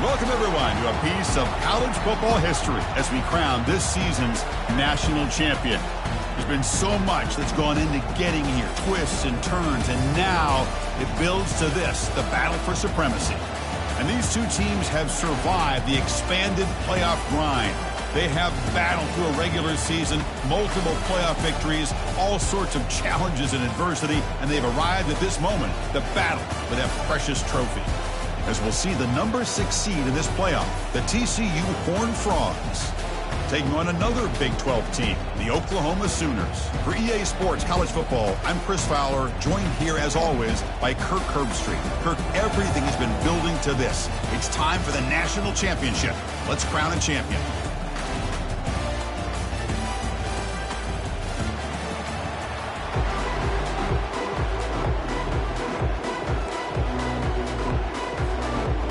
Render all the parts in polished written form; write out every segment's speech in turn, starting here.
Welcome, everyone, to a piece of college football history as we crown this season's national champion. There's been so much that's gone into getting here, twists and turns, and now it builds to this, the battle for supremacy. And these two teams have survived the expanded playoff grind. They have battled through a regular season, multiple playoff victories, all sorts of challenges and adversity, and they've arrived at this moment, the battle for that precious trophy. As we'll see the number 6 seed in this playoff, the TCU Horned Frogs, taking on another Big 12 team, the Oklahoma Sooners. For EA Sports College Football, I'm Chris Fowler, joined here as always by Kirk Herbstreit. Kirk, everything has been building to this. It's time for the national championship. Let's crown a champion.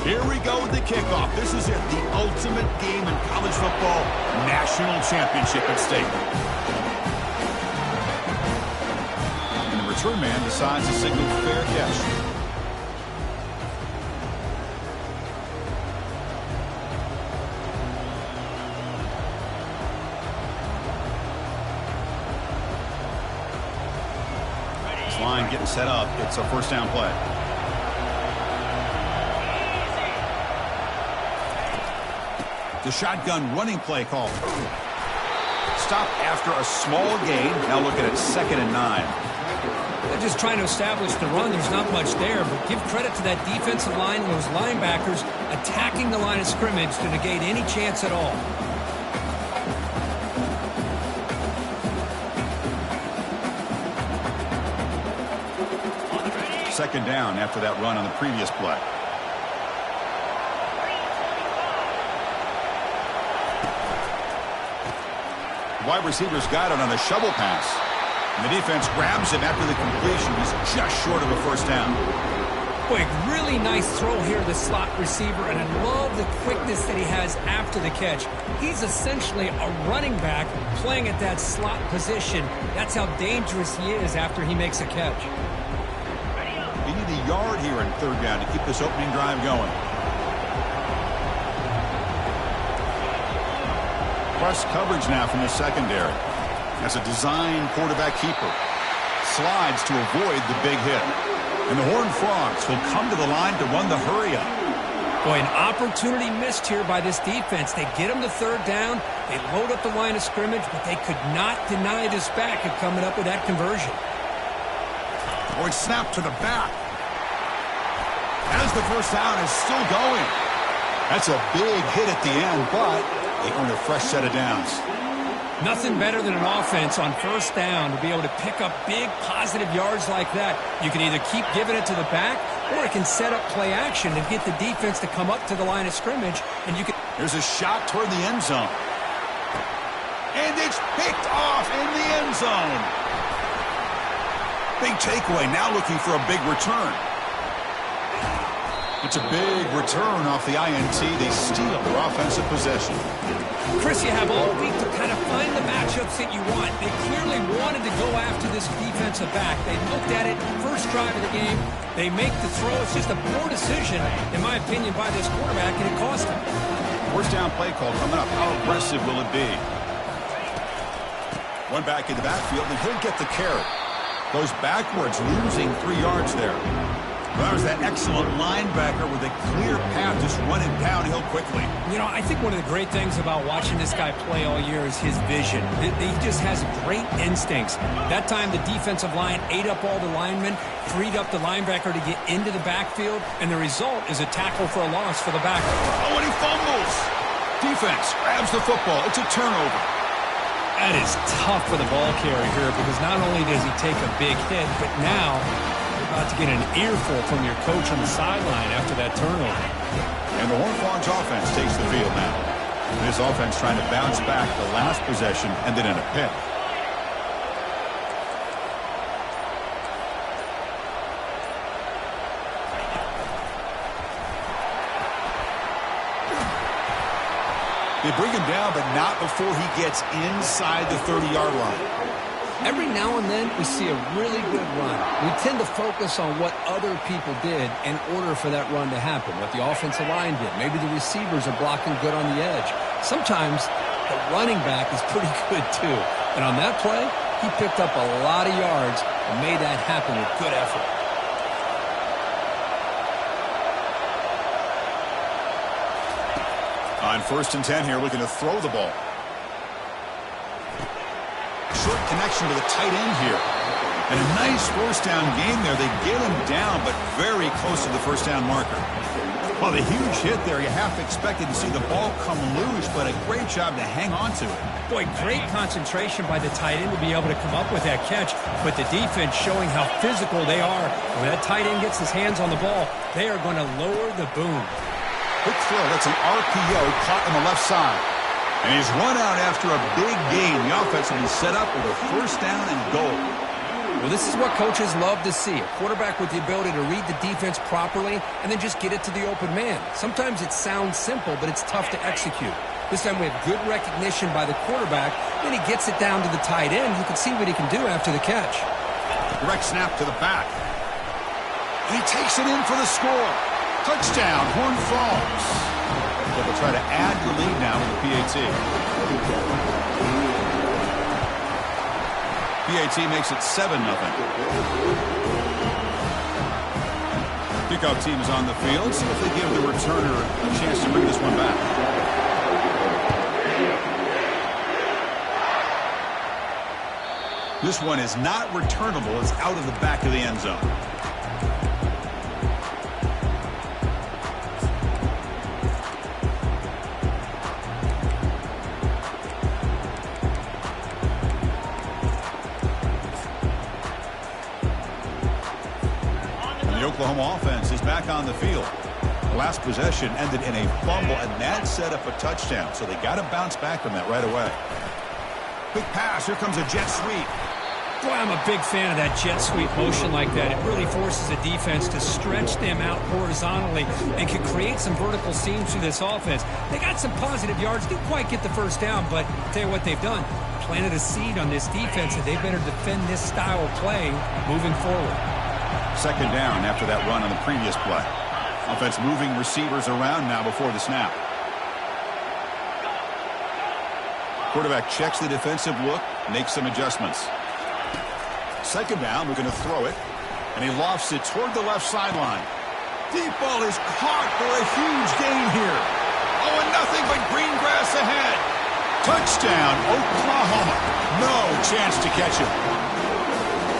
Here we go with the kickoff. This is it, the ultimate game in college football, national championship at stake. And the return man decides to signal fair catch. This line getting set up. It's a first down play. The shotgun running play call. Stop after a small gain. Now looking at 2nd and 9. They're just trying to establish the run. There's not much there, but give credit to that defensive line and those linebackers attacking the line of scrimmage to negate any chance at all. Second down after that run on the previous play. Wide receivers got it on a shovel pass. And the defense grabs him after the completion. He's just short of a first down. Boy, really nice throw here, the slot receiver, and I love the quickness that he has after the catch. He's essentially a running back playing at that slot position. That's how dangerous he is after he makes a catch. You need a yard here in third down to keep this opening drive going. Press coverage now from the secondary. As a design quarterback keeper. Slides to avoid the big hit. And the Horned Frogs will come to the line to run the hurry up. Boy, an opportunity missed here by this defense. They get him to third down. They load up the line of scrimmage, but they could not deny this back of coming up with that conversion. Oh, it's snapped to the back. As the first down is still going. That's a big hit at the end, but they earn a fresh set of downs. Nothing better than an offense on first down to be able to pick up big positive yards like that. You can either keep giving it to the back, or it can set up play action and get the defense to come up to the line of scrimmage. And you can. There's a shot toward the end zone. And it's picked off in the end zone. Big takeaway, now looking for a big return. It's a big return off the INT. They steal their offensive possession. Chris, you have all week to kind of find the matchups that you want. They clearly wanted to go after this defensive back. They looked at it first drive of the game. They make the throw. It's just a poor decision, in my opinion, by this quarterback, and it cost him. First down play call coming up. How aggressive will it be? One back in the backfield, and he'll get the carry. Goes backwards, losing 3 yards there. Well, there's that excellent linebacker with a clear path, just running downhill quickly. You know, I think one of the great things about watching this guy play all year is his vision. He just has great instincts. That time, the defensive line ate up all the linemen, freed up the linebacker to get into the backfield, and the result is a tackle for a loss for the backer. Oh, and he fumbles. Defense grabs the football. It's a turnover. That is tough for the ball carrier here because not only does he take a big hit, but now you're about to get an earful from your coach on the sideline after that turnover. And the Horned Frogs offense takes the field now. This offense trying to bounce back the last possession and then in a pick. They bring him down, but not before he gets inside the 30-yard line. Every now and then, we see a really good run. We tend to focus on what other people did in order for that run to happen, what the offensive line did. Maybe the receivers are blocking good on the edge. Sometimes the running back is pretty good, too. And on that play, he picked up a lot of yards and made that happen with good effort. On 1st and 10 here, looking to throw the ball. Short connection to the tight end here. And a nice first down game there. They get him down, but very close to the first down marker. Well, the huge hit there. You half expected to see the ball come loose, but a great job to hang on to it. Boy, great concentration by the tight end to be able to come up with that catch, but the defense showing how physical they are. When that tight end gets his hands on the ball, they are going to lower the boom. Quick throw. That's an RPO caught on the left side. And he's run out after a big gain. The offense will be set up with a first down and goal. Well, this is what coaches love to see. A quarterback with the ability to read the defense properly and then just get it to the open man. Sometimes it sounds simple, but it's tough to execute. This time we have good recognition by the quarterback. Then he gets it down to the tight end. You can see what he can do after the catch. Direct snap to the back. And he takes it in for the score. Touchdown, Horned Frogs. So they'll try to add the lead now with the PAT. PAT makes it 7-0. Kickoff team is on the field. See if they give the returner a chance to bring this one back. This one is not returnable. It's out of the back of the end zone. Oklahoma offense is back on the field. The last possession ended in a fumble, and that set up a touchdown. So they got to bounce back from that right away. Quick pass. Here comes a jet sweep. Boy, I'm a big fan of that jet sweep motion like that. It really forces the defense to stretch them out horizontally and can create some vertical seams through this offense. They got some positive yards. Didn't quite get the first down, but I'll tell you what they've done. Planted a seed on this defense, and they better defend this style of play moving forward. Second down after that run on the previous play. Offense moving receivers around now before the snap. Quarterback checks the defensive look, makes some adjustments. Second down, we're going to throw it. And he lofts it toward the left sideline. Deep ball is caught for a huge gain here. Oh, and nothing but green grass ahead. Touchdown, Oklahoma. No chance to catch him.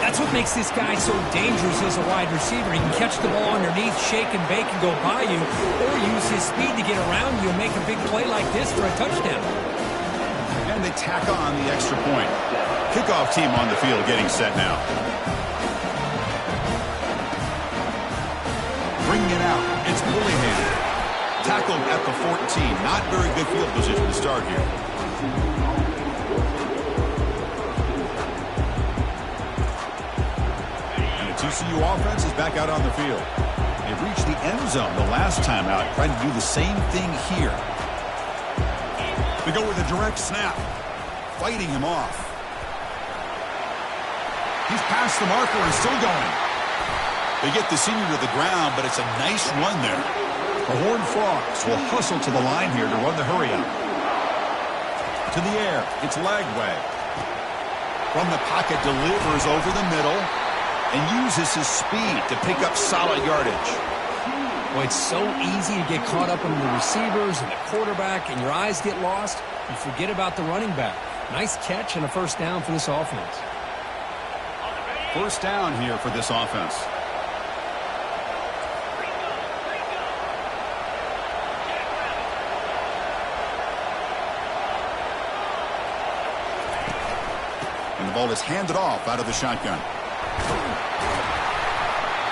That's what makes this guy so dangerous as a wide receiver. He can catch the ball underneath, shake and bake and go by you, or use his speed to get around you and make a big play like this for a touchdown. And they tack on the extra point. Kickoff team on the field getting set now. Bringing it out. It's Bullingham. Tackled at the 14. Not very good field position to start here. TCU offense is back out on the field. They've reached the end zone the last time out, trying to do the same thing here. They go with a direct snap, fighting him off. He's past the marker and still going. They get the senior to the ground, but it's a nice run there. The Horned Frogs will hustle to the line here to run the hurry up. To the air, it's Lagway. From the pocket, delivers over the middle. And uses his speed to pick up solid yardage. Well, it's so easy to get caught up in the receivers and the quarterback, and your eyes get lost. You forget about the running back. Nice catch and a first down for this offense. First down here for this offense. And the ball is handed off out of the shotgun.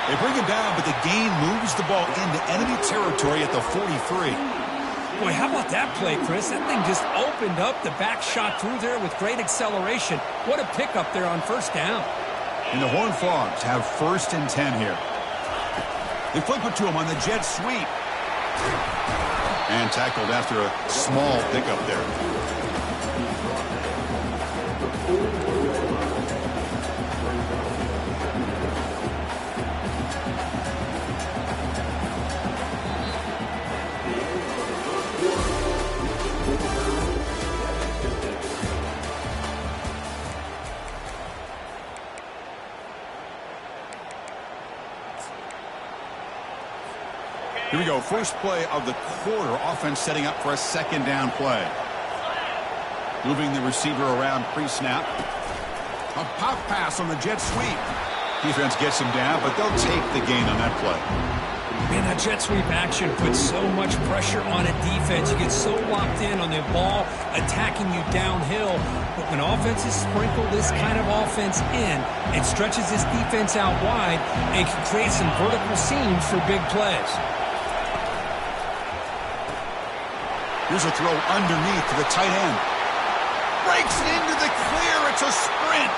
They bring him down, but the gain moves the ball into enemy territory at the 43. Boy, how about that play, Chris? That thing just opened up. The back shot through there with great acceleration. What a pickup there on first down. And the Horned Frogs have 1st and 10 here. They flip it to him on the jet sweep. And tackled after a small pickup there. we go. First play of the quarter. Offense setting up for a second down play. Moving the receiver around pre-snap. A pop pass on the jet sweep. Defense gets him down, but they'll take the gain on that play. Man, that jet sweep action puts so much pressure on a defense. You get so locked in on the ball attacking you downhill. But when offenses sprinkle this kind of offense in, it stretches this defense out wide and can create some vertical seams for big plays. Here's a throw underneath to the tight end. Breaks into the clear. It's a sprint.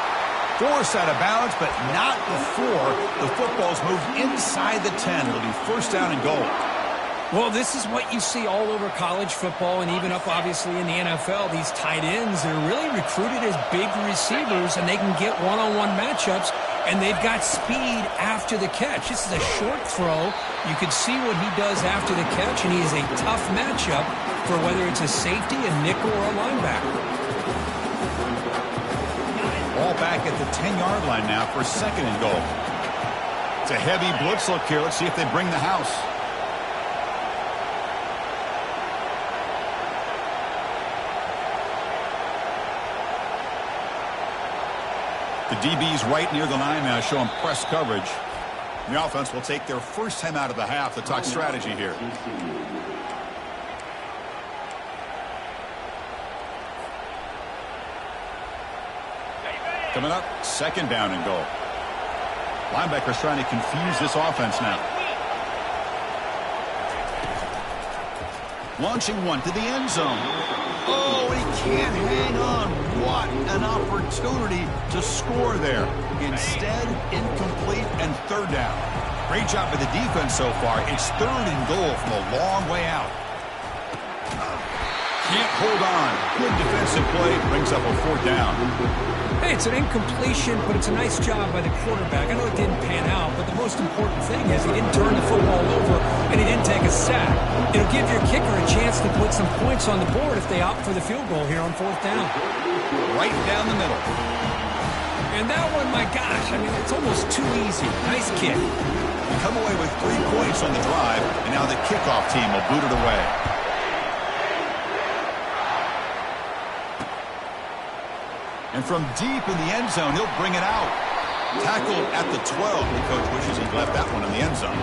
Forced out of bounds, but not before the football's moved inside the 10. It'll be first down and goal. Well, this is what you see all over college football and even up, obviously, in the NFL. These tight ends, they're really recruited as big receivers, and they can get one-on-one matchups, and they've got speed after the catch. This is a short throw. You can see what he does after the catch, and he is a tough matchup for whether it's a safety, a nickel, or a linebacker. Ball back at the 10-yard line now for second and goal. It's a heavy blitz look here. Let's see if they bring the house. The DB's right near the line now, showing press coverage. The offense will take their first time out of the half to talk strategy here. Coming up, second down and goal. Linebackers trying to confuse this offense now. Launching one to the end zone. Oh, he can't hang on. What an opportunity to score there. Instead, incomplete and third down. Great job by the defense so far. It's third and goal from a long way out. Can't hold on. Good defensive play. Brings up a fourth down. Hey, it's an incompletion, but it's a nice job by the quarterback. I know it didn't pan out, but the most important thing is he didn't turn the football over and he didn't take a sack. It'll give your kicker a chance to put some points on the board if they opt for the field goal here on fourth down. Right down the middle. And that one, my gosh, I mean, it's almost too easy. Nice kick. We come away with 3 points on the drive, and now the kickoff team will boot it away. And from deep in the end zone, he'll bring it out. Tackled at the 12. The coach wishes he'd left that one in the end zone.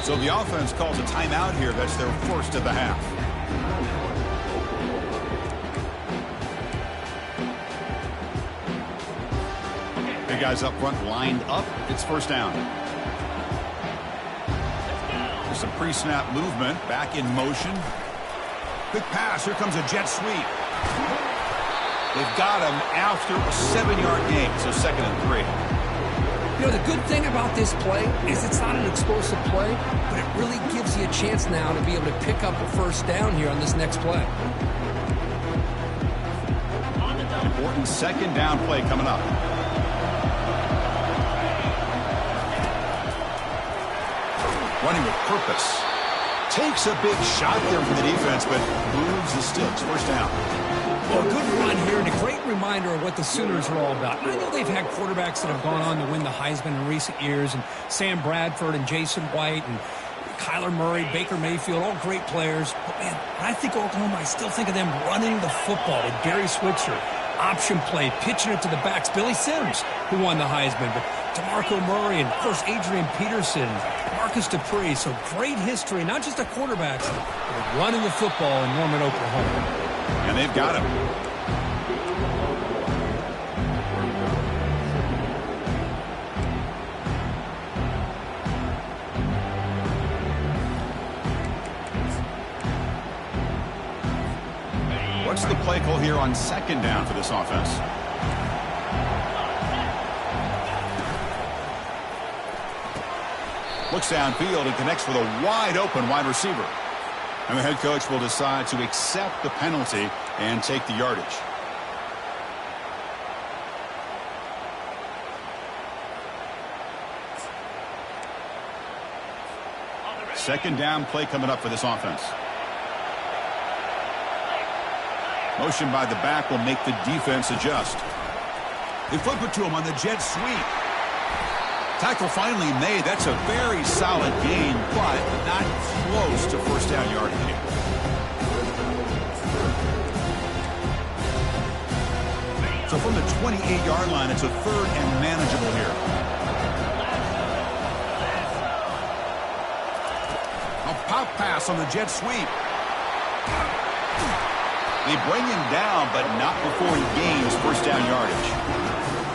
So the offense calls a timeout here. That's their first of the half. Guys up front lined up. It's first down. There's some pre-snap movement. Back in motion. Quick pass. Here comes a jet sweep. They've got him after a 7-yard gain. So second and 3. You know, the good thing about this play is it's not an explosive play, but it really gives you a chance now to be able to pick up a first down here on this next play. Important second down play coming up. Running with purpose. Takes a big shot there from the defense, but moves the sticks. First down. Well, a good run here and a great reminder of what the Sooners are all about. I know they've had quarterbacks that have gone on to win the Heisman in recent years, and Sam Bradford and Jason White and Kyler Murray, Baker Mayfield, all great players. But, man, when I think Oklahoma, I still think of them running the football with Barry Switzer. Option play, pitching it to the backs. Billy Sims, who won the Heisman, but DeMarco Murray and, of course, Adrian Peterson, Marcus Dupree. So great history, not just of quarterbacks, but running the football in Norman, Oklahoma. And they've got him. What's the play call here on second down for this offense? Looks downfield and connects with a wide-open wide receiver. And the head coach will decide to accept the penalty and take the yardage. Second down play coming up for this offense. Motion by the back will make the defense adjust. They flip it to him on the jet sweep. Tackle finally made. That's a very solid gain, but not close to first down yardage. So from the 28-yard line, it's a third and manageable here. A pop pass on the jet sweep. They bring him down, but not before he gains first down yardage.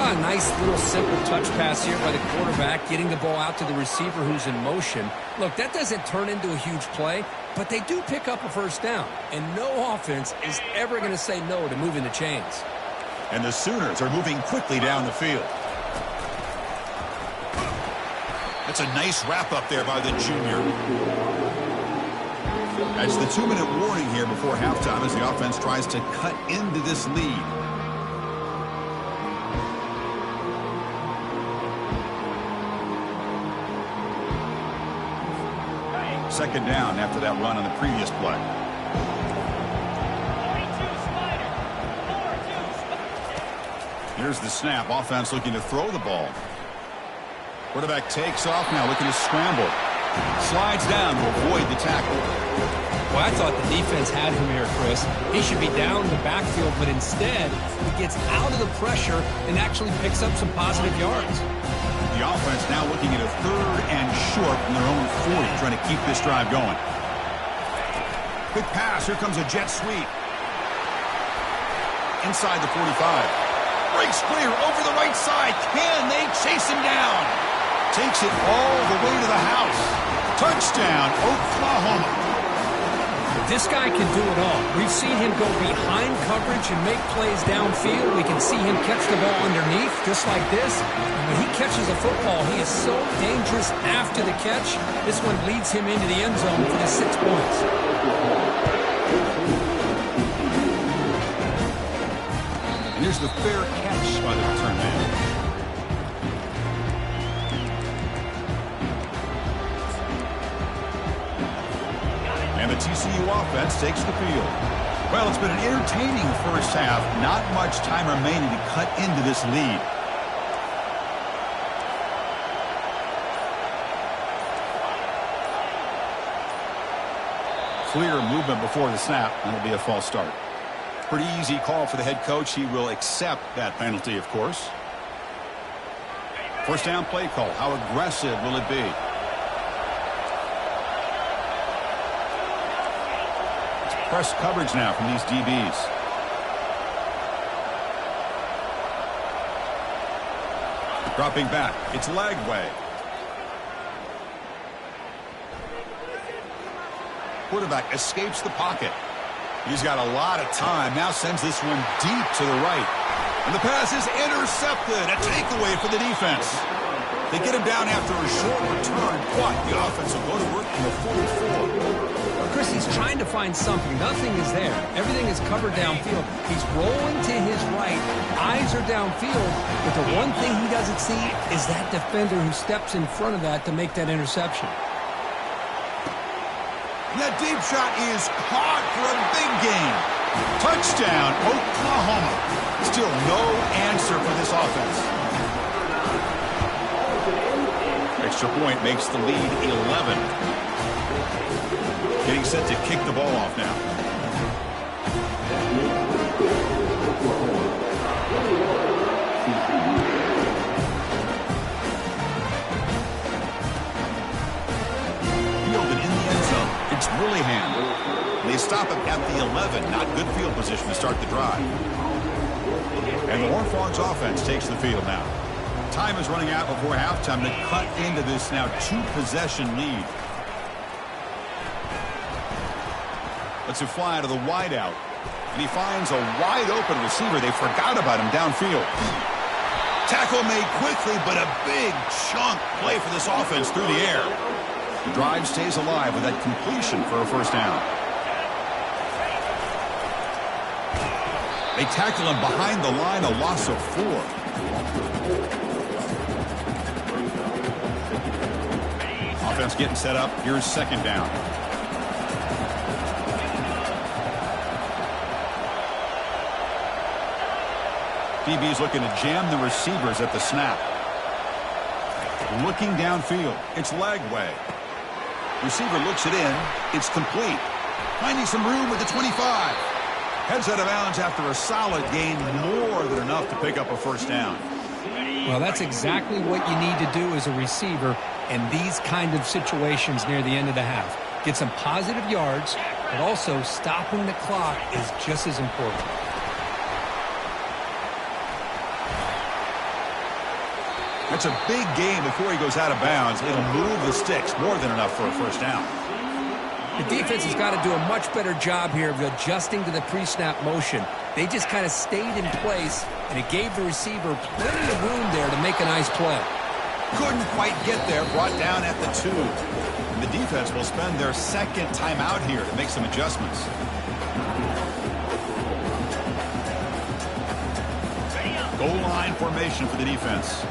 A nice little simple touch pass here by the quarterback, getting the ball out to the receiver who's in motion. Look, that doesn't turn into a huge play, but they do pick up a first down. And no offense is ever going to say no to moving the chains. And the Sooners are moving quickly down the field. That's a nice wrap-up there by the junior. That's the 2-minute warning here before halftime as the offense tries to cut into this lead. Second down after that run on the previous play. Here's the snap. Offense looking to throw the ball. Quarterback takes off now, looking to scramble. Slides down to avoid the tackle. Well, I thought the defense had him here, Chris. He should be down in the backfield, but instead he gets out of the pressure and actually picks up some positive yards. The offense now looking at a third and short from their own 40, trying to keep this drive going. Quick pass. Here comes a jet sweep. Inside the 45. Breaks clear over the right side. Can they chase him down? Takes it all the way to the house. Touchdown, Oklahoma. This guy can do it all. We've seen him go behind coverage and make plays downfield. We can see him catch the ball underneath, just like this. And when he catches a football, he is so dangerous after the catch. This one leads him into the end zone for the 6 points. And here's the fair catch by the return man. And the TCU offense takes the field. Well, it's been an entertaining first half. Not much time remaining to cut into this lead. Clear movement before the snap. That'll be a false start. Pretty easy call for the head coach. He will accept that penalty, of course. First down play call. How aggressive will it be? Press coverage now from these DBs. Dropping back. It's Lagway. Quarterback escapes the pocket. He's got a lot of time. Now sends this one deep to the right. And the pass is intercepted. A takeaway for the defense. They get him down after a short return, but the offense will go to work in the 44. Chris, he's trying to find something. Nothing is there. Everything is covered downfield. He's rolling to his right. Eyes are downfield. But the one thing he doesn't see is that defender who steps in front of that to make that interception. That deep shot is caught for a big gain. Touchdown, Oklahoma. Still no answer for this offense. Extra point makes the lead 11. Getting set to kick the ball off now. Fielded in the end zone. It's Willingham. They stop him at the 11. Not good field position to start the drive. And the Horned offense takes the field now. Time is running out before halftime to cut into this now 2-possession lead. Lets it fly to the wideout. And he finds a wide-open receiver. They forgot about him downfield. Tackle made quickly, but a big chunk play for this offense through the air. The drive stays alive with that completion for a first down. They tackle him behind the line, a loss of 4. Offense getting set up. Here's second down. DB's looking to jam the receivers at the snap. Looking downfield. It's leg way. Receiver looks it in. It's complete. Finding some room at the 25. Heads out of bounds after a solid gain, more than enough to pick up a first down. Well, that's exactly what you need to do as a receiver in these kind of situations near the end of the half. Get some positive yards, but also stopping the clock is just as important. It's a big game before he goes out of bounds. It'll move the sticks, more than enough for a first down. The defense has got to do a much better job here of adjusting to the pre-snap motion. They just kind of stayed in place, and it gave the receiver plenty of room there to make a nice play. Couldn't quite get there, brought down at the 2. And the defense will spend their second timeout here to make some adjustments. Goal line formation for the defense.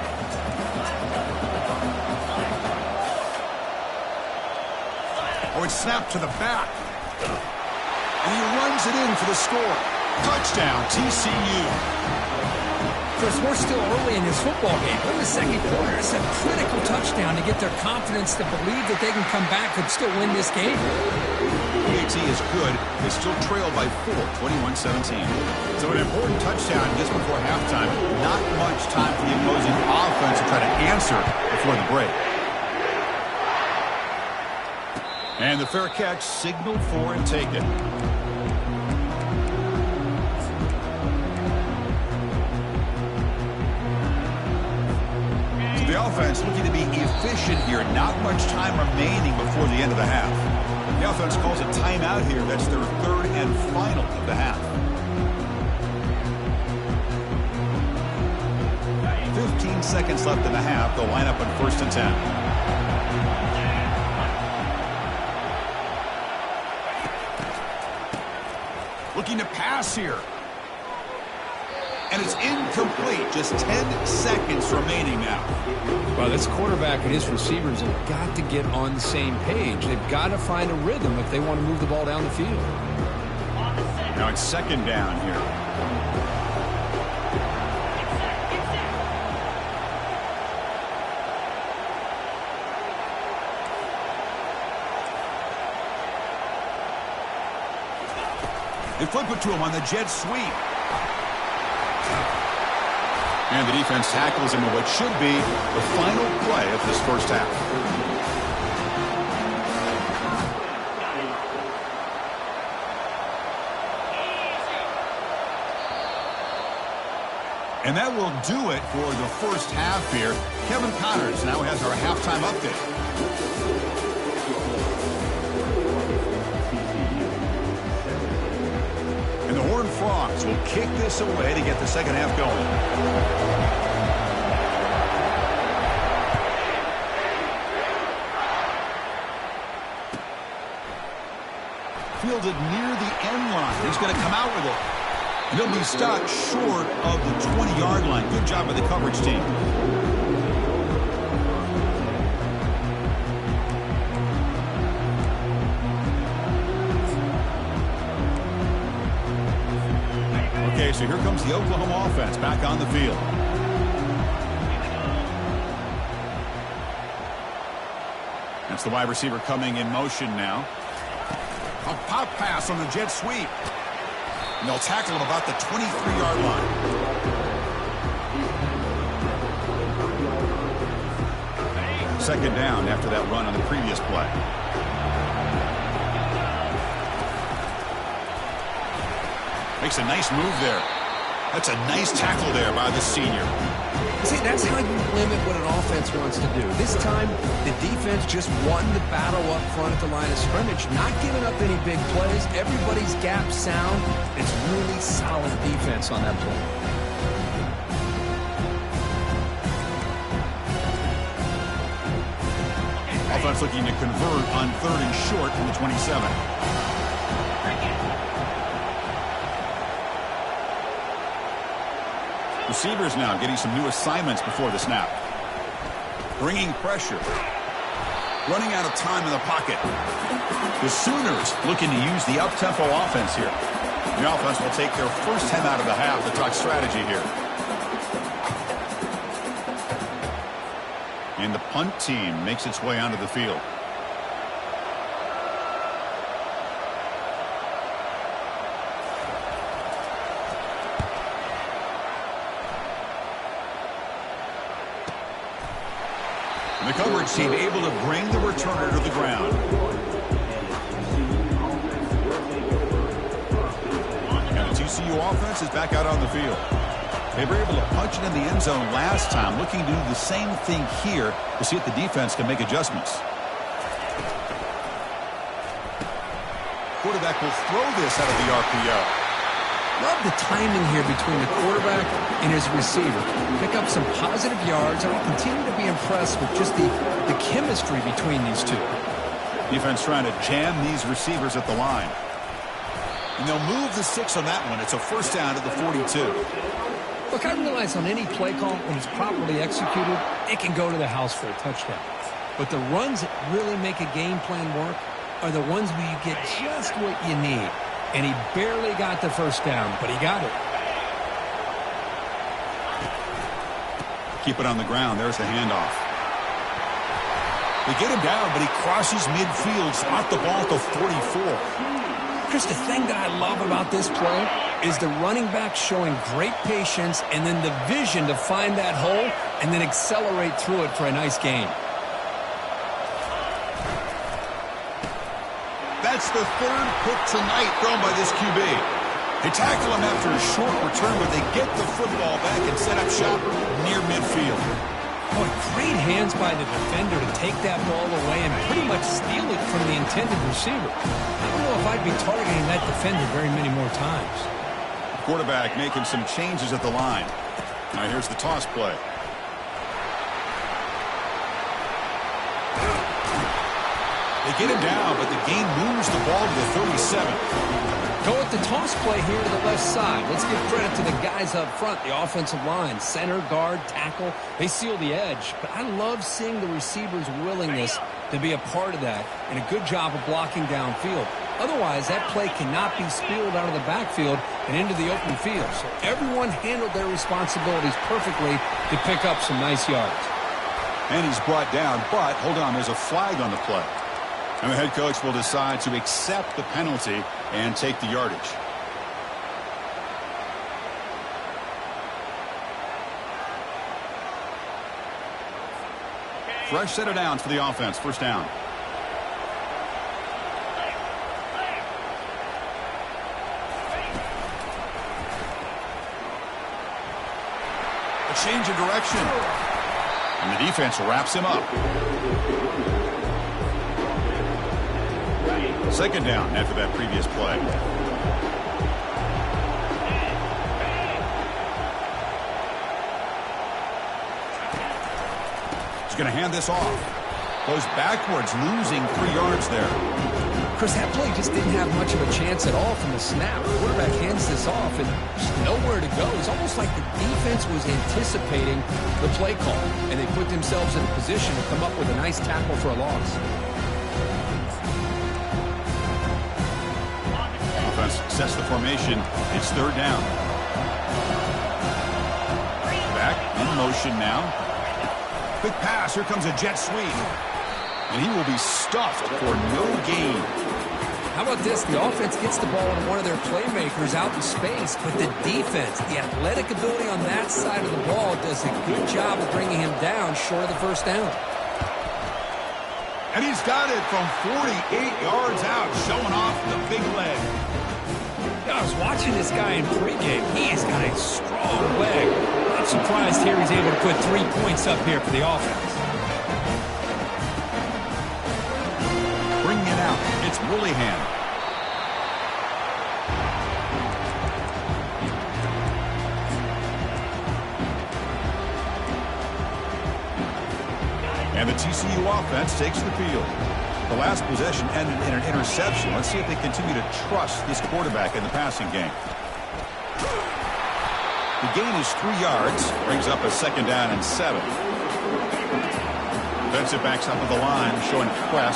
Oh, it's snapped to the back. And he runs it in for the score. Touchdown, TCU. Chris, we're still early in this football game. We're in the second quarter. It's a critical touchdown to get their confidence to believe that they can come back and still win this game. PAT is good. They still trail by 4, 21-17. So an important touchdown just before halftime. Not much time for the opposing offense to try to answer before the break. And the fair catch signaled for and taken. So the offense looking to be efficient here. Not much time remaining before the end of the half. The offense calls a timeout here. That's their third and final of the half. 15 seconds left in the half. They'll line up on 1st and 10. Looking to pass here. And it's incomplete. Just 10 seconds remaining now. Well, this quarterback and his receivers have got to get on the same page. They've got to find a rhythm if they want to move the ball down the field. Now it's second down here. They flip it to him on the jet sweep. And the defense tackles him in what should be the final play of this first half. And that will do it for the first half here. Kevin Connors now has our halftime update. And the Horned Frogs will kick this away to get the second half going. Fielded near the end line. He's going to come out with it. And he'll be stopped short of the 20-yard line. Good job by the coverage team. Okay, so here comes the Oklahoma offense back on the field. That's the wide receiver coming in motion now. A pop pass on the jet sweep. And they'll tackle him about the 23-yard line. Second down after that run on the previous play. Makes a nice move there. That's a nice tackle there by the senior. See, that's how you limit what an offense wants to do. This time, the defense just won the battle up front at the line of scrimmage, not giving up any big plays. Everybody's gap sound. It's really solid defense on that play. Offense looking to convert on 3rd and short from the 27. Receivers now getting some new assignments before the snap. Bringing pressure. Running out of time in the pocket. The Sooners looking to use the up-tempo offense here. The offense will take their first time out of the half to talk strategy here. And the punt team makes its way onto the field. And the coverage team able to bring the returner to the ground. And the TCU offense is back out on the field. They were able to punch it in the end zone last time, looking to do the same thing here to see if the defense can make adjustments. Quarterback will throw this out of the RPO. Love the timing here between the quarterback and his receiver. Pick up some positive yards, and I continue to be impressed with just the chemistry between these two. Defense trying to jam these receivers at the line. And they'll move the 6 on that one. It's a first down to the 42. Look, I realize on any play call, when it's properly executed, it can go to the house for a touchdown. But the runs that really make a game plan work are the ones where you get just what you need. And he barely got the first down, but he got it. Keep it on the ground. There's the handoff. They get him down, but he crosses midfield, spot the ball to 44. Chris, the thing that I love about this play is the running back showing great patience and then the vision to find that hole and then accelerate through it for a nice gain. That's the third pick tonight thrown by this QB. They tackle him after a short return, but they get the football back and set up shop near midfield. Boy, great hands by the defender to take that ball away and pretty much steal it from the intended receiver. I don't know if I'd be targeting that defender very many more times. Quarterback making some changes at the line. Now here's the toss play. They get him down, but the gain moves the ball to the 37. Go with the toss play here to the left side. Let's give credit to the guys up front, the offensive line, center, guard, tackle. They seal the edge. But I love seeing the receiver's willingness to be a part of that and a good job of blocking downfield. Otherwise, that play cannot be spilled out of the backfield and into the open field. So everyone handled their responsibilities perfectly to pick up some nice yards. And he's brought down, but hold on, there's a flag on the play. And the head coach will decide to accept the penalty and take the yardage. Fresh set of downs for the offense. First down. A change of direction. And the defense wraps him up. Second down after that previous play. He's going to hand this off. Goes backwards, losing 3 yards there. Chris, that play just didn't have much of a chance at all from the snap. The quarterback hands this off and just nowhere to go. It's almost like the defense was anticipating the play call, and they put themselves in a position to come up with a nice tackle for a loss. Sets the formation. It's third down. Back in motion now. Quick pass. Here comes a jet sweep. And he will be stuffed for no gain. How about this? The offense gets the ball to one of their playmakers out in space, but the defense, the athletic ability on that side of the ball does a good job of bringing him down short of the first down. And he's got it from 48 yards out, showing off the big leg. I was watching this guy in pregame. He has got a strong leg. I'm surprised here he's able to put 3 points up here for the offense. Bringing it out, it's Willingham. And the TCU offense takes the field. The last possession ended in an interception. Let's see if they continue to trust this quarterback in the passing game. The gain is 3 yards. Brings up a second down and 7. Defensive backs up at the line, showing press.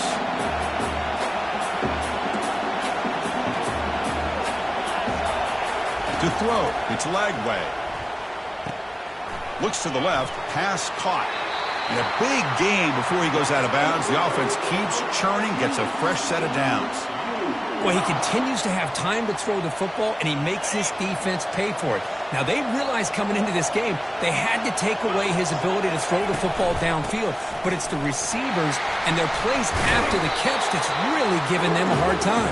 To throw, it's Lagway. Looks to the left, pass caught. And a big gain before he goes out of bounds. The offense keeps churning, gets a fresh set of downs. Well, he continues to have time to throw the football, and he makes this defense pay for it. Now, they realized coming into this game they had to take away his ability to throw the football downfield, but it's the receivers and their plays after the catch that's really giving them a hard time.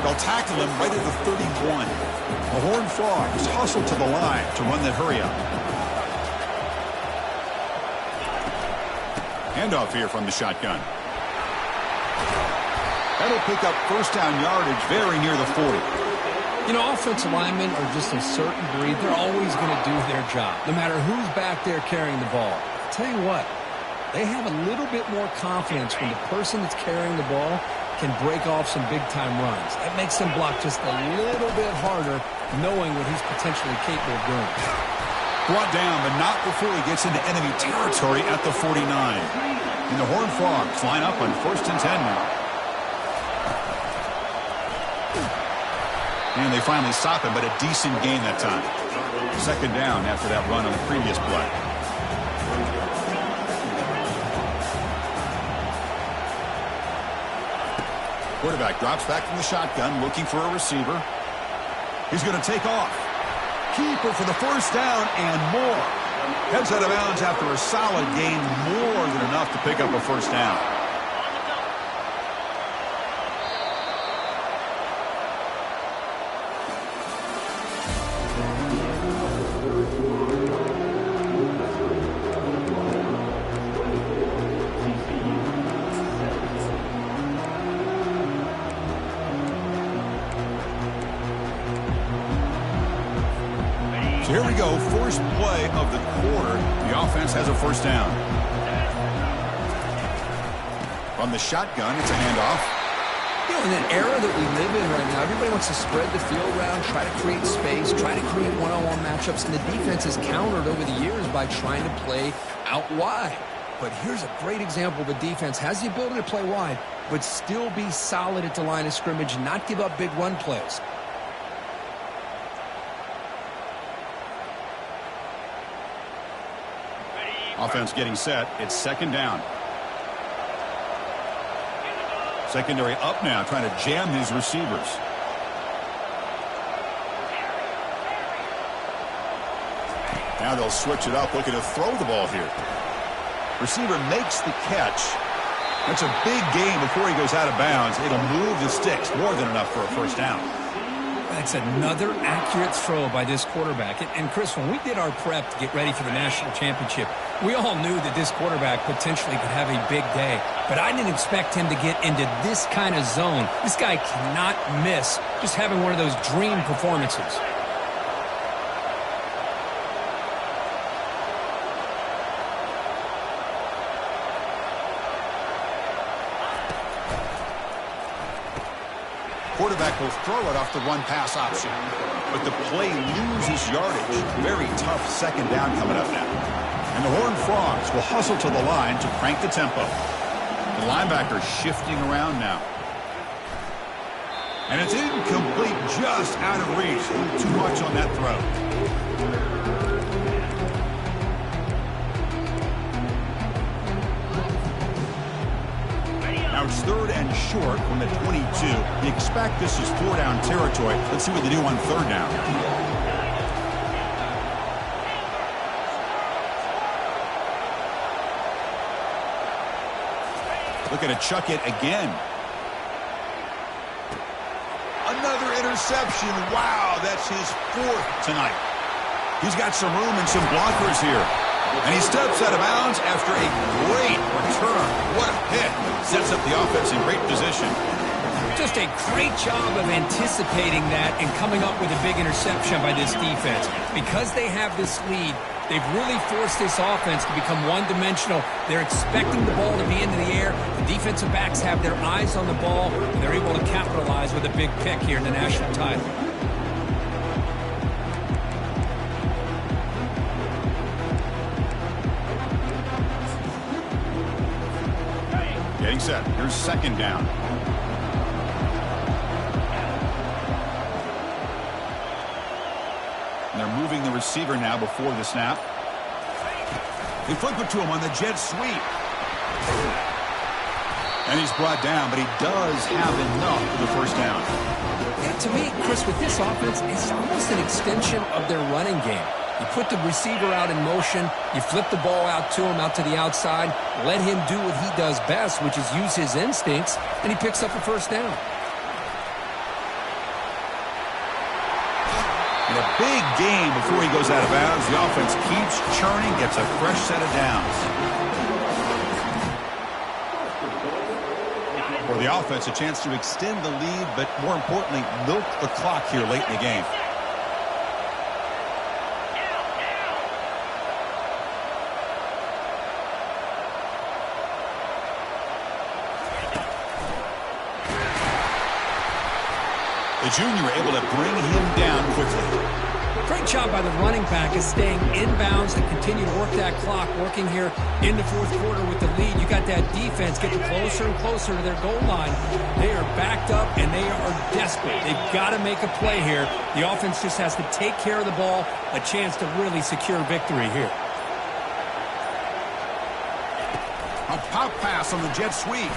They'll tackle him right at the 31. The Horned Frogs hustle to the line to run that hurry-up. Handoff here from the shotgun. That'll pick up first down yardage very near the 40. You know, offensive linemen are just a certain breed. They're always going to do their job, no matter who's back there carrying the ball. I'll tell you what, they have a little bit more confidence when the person that's carrying the ball can break off some big-time runs. That makes them block just a little bit harder, knowing what he's potentially capable of doing. Brought down, but not before he gets into enemy territory at the 49. And the Horned Frogs line up on 1st and 10 now. And they finally stop him, but a decent gain that time. 2nd down after that run on the previous play. Quarterback drops back from the shotgun, looking for a receiver. He's going to take off. Keeper for the first down and more. Heads out of bounds after a solid gain, more than enough to pick up a first down. So here we go, first play of the quarter. The offense has a first down. From the shotgun, it's a handoff. You know, in an era that we live in right now, everybody wants to spread the field around, try to create space, try to create one-on-one matchups, and the defense has countered over the years by trying to play out wide. But here's a great example of a defense has the ability to play wide, but still be solid at the line of scrimmage, not give up big run plays. Offense getting set. It's 2nd down. Secondary up now, trying to jam his receivers. Now they'll switch it up, looking to throw the ball here. Receiver makes the catch. That's a big gain before he goes out of bounds. It'll move the sticks, more than enough for a first down. That's another accurate throw by this quarterback. And Chris, when we did our prep to get ready for the national championship, we all knew that this quarterback potentially could have a big day. But I didn't expect him to get into this kind of zone. This guy cannot miss just having one of those dream performances. Quarterback will throw it off the run-pass option. But the play loses yardage. Very tough 2nd down coming up now. And the Horned Frogs will hustle to the line to crank the tempo. The linebacker shifting around now. And it's incomplete, just out of reach. Too much on that throw. Now it's 3rd and short from the 22. You expect this is 4-down territory. Let's see what they do on 3rd down. Looking to chuck it again. Another interception. Wow, that's his 4th tonight. He's got some room and some blockers here. And he steps out of bounds after a great return. What a hit. Sets up the offense in great position. Just a great job of anticipating that and coming up with a big interception by this defense. Because they have this lead, they've really forced this offense to become one-dimensional. They're expecting the ball to be into the air. The defensive backs have their eyes on the ball, and they're able to capitalize with a big pick here in the national title. Getting set. Here's 2nd down. And they're moving the receiver now before the snap. They flip it to him on the jet sweep. And he's brought down, but he does have enough for the first down. Yeah, to me, Chris, with this offense, it's almost an extension of their running game. You put the receiver out in motion, you flip the ball out to him, out to the outside, let him do what he does best, which is use his instincts, and he picks up a first down. In a big game before he goes out of bounds, the offense keeps churning, gets a fresh set of downs. For the offense, a chance to extend the lead, but more importantly, milk the clock here late in the game. The junior able to bring him down quickly. Great job by the running back is staying inbounds to continue to work that clock, working here in the fourth quarter with the lead. You got that defense getting closer and closer to their goal line. They are backed up, and they are desperate. They've got to make a play here. The offense just has to take care of the ball, a chance to really secure victory here. A pop pass on the jet sweep.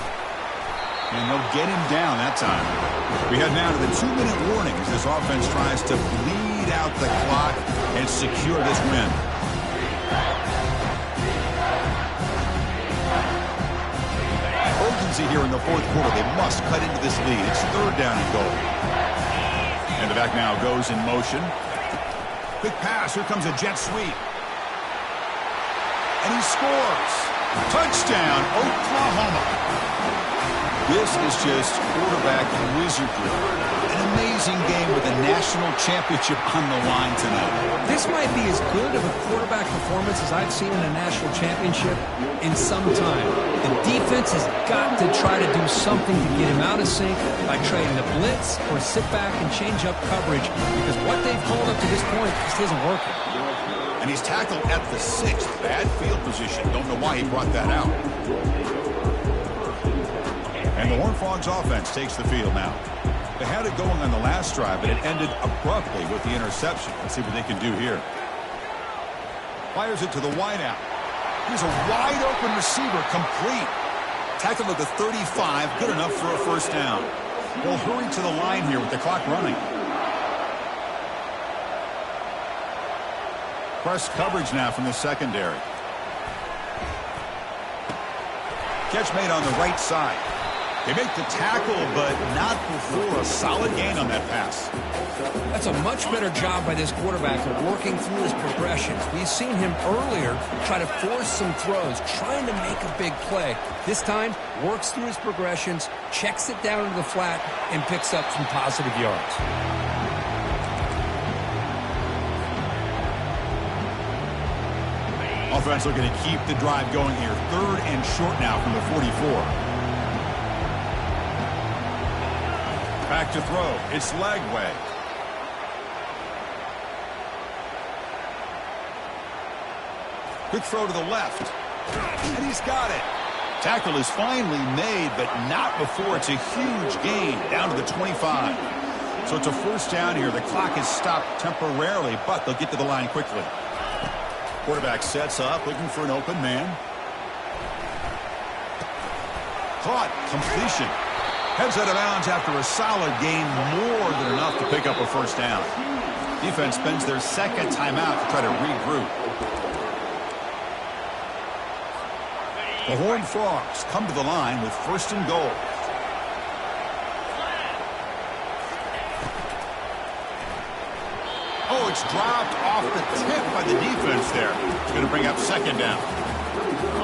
And they'll get him down that time. We head now to the 2-minute warning as this offense tries to bleed out the clock and secure this win. Urgency here in the fourth quarter. They must cut into this lead. It's third down and goal. And the back now goes in motion. Quick pass. Here comes a jet sweep. And he scores. Touchdown, Oklahoma. This is just quarterback wizardry. An amazing game with a national championship on the line tonight. This might be as good of a quarterback performance as I've seen in a national championship in some time. The defense has got to try to do something to get him out of sync by trying to blitz or sit back and change up coverage, because what they've called up to this point just isn't working. And he's tackled at the 6th. Bad field position. Don't know why he brought that out. And the Horned Frogs offense takes the field now. They had it going on the last drive, but it ended abruptly with the interception. Let's see what they can do here. Fires it to the wideout. Here's a wide-open receiver, complete. Tackled at the 35, good enough for a first down. They'll hurry to the line here with the clock running. Press coverage now from the secondary. Catch made on the right side. They make the tackle, but not before a solid gain on that pass. That's a much better job by this quarterback of working through his progressions. We've seen him earlier try to force some throws, trying to make a big play. This time, works through his progressions, checks it down to the flat, and picks up some positive yards. Offense looking to keep the drive going here. Third and short now from the 44. Back to throw. It's Lagway. Quick throw to the left. And he's got it. Tackle is finally made, but not before it's a huge gain down to the 25. So it's a first down here. The clock is stopped temporarily, but they'll get to the line quickly. Quarterback sets up, looking for an open man. Caught. Completion. Heads out of bounds after a solid gain, more than enough to pick up a first down. Defense spends their second timeout to try to regroup. The Horned Frogs come to the line with first and goal. Oh, it's dropped off the tip by the defense there. It's going to bring up second down.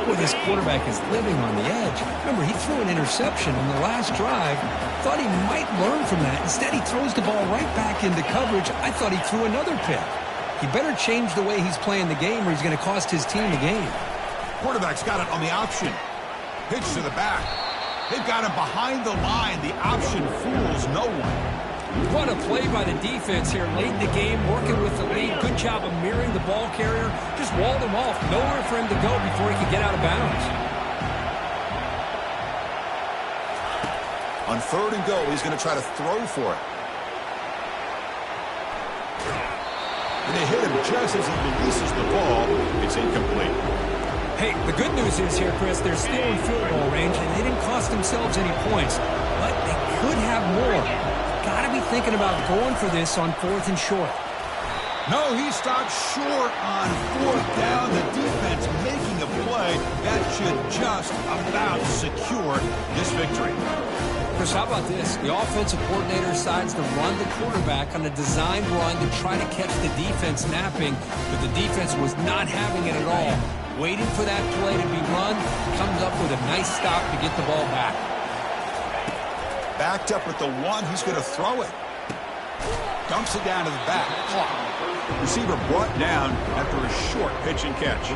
Boy, this quarterback is living on the edge. Remember, he threw an interception on the last drive. Thought he might learn from that. Instead, he throws the ball right back into coverage. I thought he threw another pick. He better change the way he's playing the game, or he's going to cost his team the game. Quarterback's got it on the option. Pitch to the back. They've got him behind the line. The option fools no one. What a play by the defense here late in the game, working with the lead. Good job of mirroring the ball carrier. Just walled him off. Nowhere for him to go before he could get out of bounds. On third and go, he's going to try to throw for it. And they hit him just as he releases the ball. It's incomplete. Hey, the good news is here, Chris, they're still in field goal range, and they didn't cost themselves any points. But they could have more. Got to be thinking about going for this on 4th and short. No, he stopped short on 4th down. The defense making a play that should just about secure this victory. Chris, how about this? The offensive coordinator decides to run the quarterback on a designed run to try to catch the defense napping, but the defense was not having it at all. Waiting for that play to be run, comes up with a nice stop to get the ball back. Backed up at the 1, he's going to throw it. Dumps it down to the back. Receiver brought down after a short pitch and catch.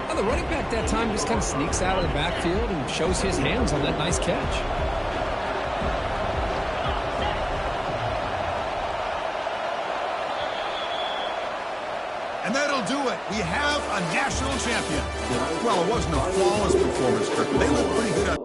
Well, the running back that time just kind of sneaks out of the backfield and shows his hands on that nice catch. And that'll do it. We have a national champion. Well, it wasn't a flawless performance, Kirk, but they looked pretty good on